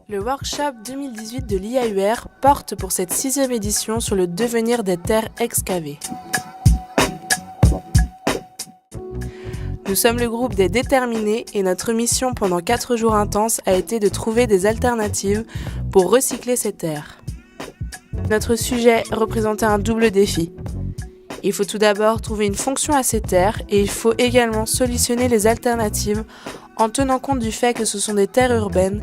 Le workshop 2018 de l'IAUR porte pour cette 6e édition sur le devenir des terres excavées. Nous sommes le groupe des déterminés et notre mission pendant 4 jours intenses a été de trouver des alternatives pour recycler ces terres. Notre sujet représentait un double défi. Il faut tout d'abord trouver une fonction à ces terres et il faut également solutionner les alternatives en tenant compte du fait que ce sont des terres urbaines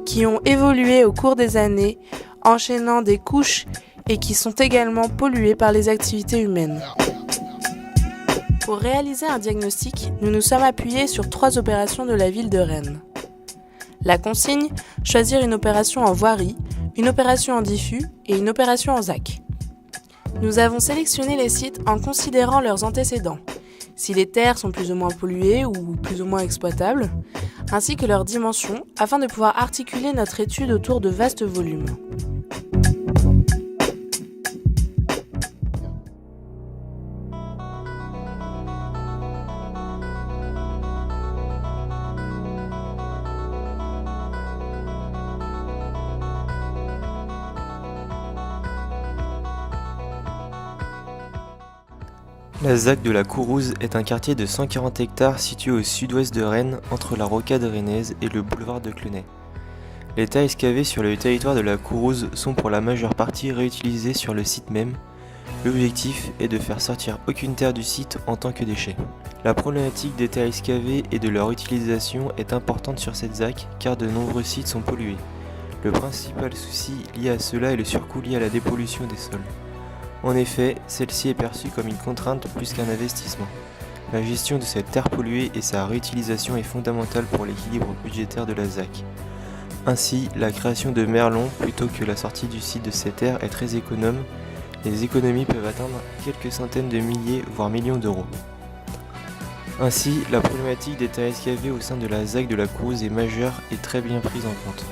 qui ont évolué au cours des années, enchaînant des couches et qui sont également polluées par les activités humaines. Pour réaliser un diagnostic, nous nous sommes appuyés sur 3 opérations de la ville de Rennes. La consigne, choisir une opération en voirie, une opération en diffus et une opération en ZAC. Nous avons sélectionné les sites en considérant leurs antécédents, si les terres sont plus ou moins polluées ou plus ou moins exploitables, ainsi que leurs dimensions, afin de pouvoir articuler notre étude autour de vastes volumes. La ZAC de la Courouze est un quartier de 140 hectares situé au sud-ouest de Rennes, entre la rocade rennaise et le boulevard de Clenay. Les terres excavées sur le territoire de la Courouze sont pour la majeure partie réutilisées sur le site même. L'objectif est de faire sortir aucune terre du site en tant que déchet. La problématique des terres excavées et de leur utilisation est importante sur cette ZAC car de nombreux sites sont pollués. Le principal souci lié à cela est le surcoût lié à la dépollution des sols. En effet, celle-ci est perçue comme une contrainte plus qu'un investissement. La gestion de cette terre polluée et sa réutilisation est fondamentale pour l'équilibre budgétaire de la ZAC. Ainsi, la création de merlons plutôt que la sortie du site de ces terres est très économe. Les économies peuvent atteindre quelques centaines de milliers voire millions d'euros. Ainsi, la problématique des terres excavées au sein de la ZAC de la Courouze est majeure et très bien prise en compte.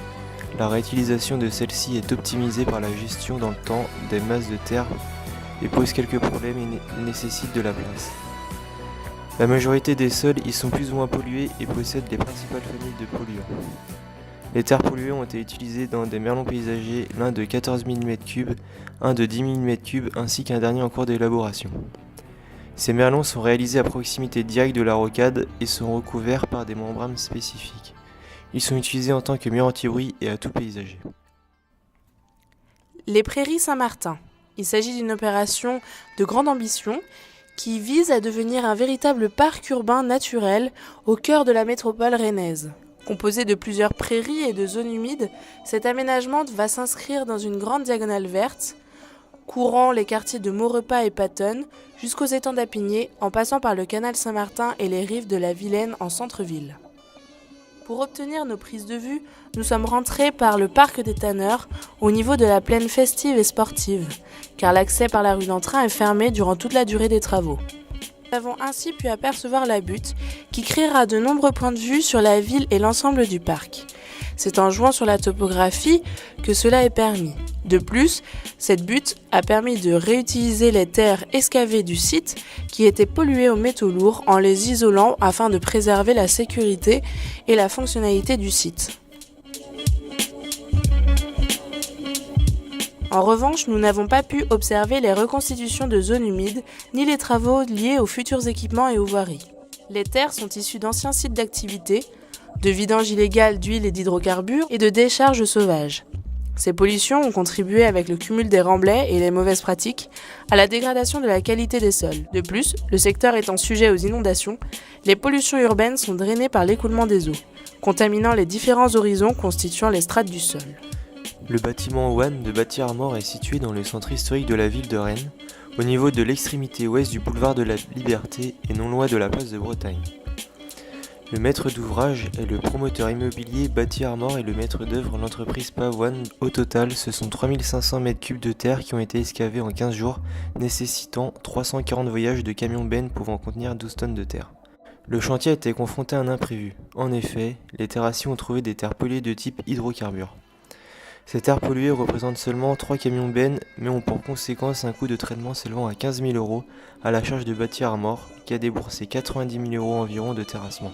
La réutilisation de celle-ci est optimisée par la gestion dans le temps des masses de terre et pose quelques problèmes et nécessite de la place. La majorité des sols y sont plus ou moins pollués et possèdent les principales familles de polluants. Les terres polluées ont été utilisées dans des merlons paysagers, l'un de 14 mm3, un de 10 mm3 ainsi qu'un dernier en cours d'élaboration. Ces merlons sont réalisés à proximité directe de la rocade et sont recouverts par des membranes spécifiques. Ils sont utilisés en tant que murs anti-bruit et atouts paysagers. Les Prairies Saint-Martin. Il s'agit d'une opération de grande ambition qui vise à devenir un véritable parc urbain naturel au cœur de la métropole rennaise. Composé de plusieurs prairies et de zones humides, cet aménagement va s'inscrire dans une grande diagonale verte, courant les quartiers de Maurepas et Pattonnes jusqu'aux étangs d'Apigné, en passant par le canal Saint-Martin et les rives de la Vilaine en centre-ville. Pour obtenir nos prises de vue, nous sommes rentrés par le parc des Tanneurs au niveau de la plaine festive et sportive, car l'accès par la rue d'Entrain est fermé durant toute la durée des travaux. Nous avons ainsi pu apercevoir la butte, qui créera de nombreux points de vue sur la ville et l'ensemble du parc. C'est en jouant sur la topographie que cela est permis. De plus, cette butte a permis de réutiliser les terres excavées du site qui étaient polluées aux métaux lourds en les isolant afin de préserver la sécurité et la fonctionnalité du site. En revanche, nous n'avons pas pu observer les reconstitutions de zones humides ni les travaux liés aux futurs équipements et aux voiries. Les terres sont issues d'anciens sites d'activité, de vidange illégale d'huile et d'hydrocarbures et de décharges sauvages. Ces pollutions ont contribué avec le cumul des remblais et les mauvaises pratiques à la dégradation de la qualité des sols. De plus, le secteur étant sujet aux inondations, les pollutions urbaines sont drainées par l'écoulement des eaux, contaminant les différents horizons constituant les strates du sol. Le bâtiment OAN de Bâti-Armor est situé dans le centre historique de la ville de Rennes, au niveau de l'extrémité ouest du boulevard de la Liberté et non loin de la place de Bretagne. Le maître d'ouvrage est le promoteur immobilier Bâti-Armor et le maître d'œuvre l'entreprise Pawan. Au total, ce sont 3500 m3 de terre qui ont été excavés en 15 jours, nécessitant 340 voyages de camions-bennes pouvant contenir 12 tonnes de terre. Le chantier a été confronté à un imprévu. En effet, les terrassiers ont trouvé des terres polluées de type hydrocarbures. Ces terres polluées représentent seulement 3 camions-bennes, mais ont pour conséquence un coût de traitement s'élevant à 15 000 € à la charge de Bâti-Armor, qui a déboursé 90 000 € environ de terrassement.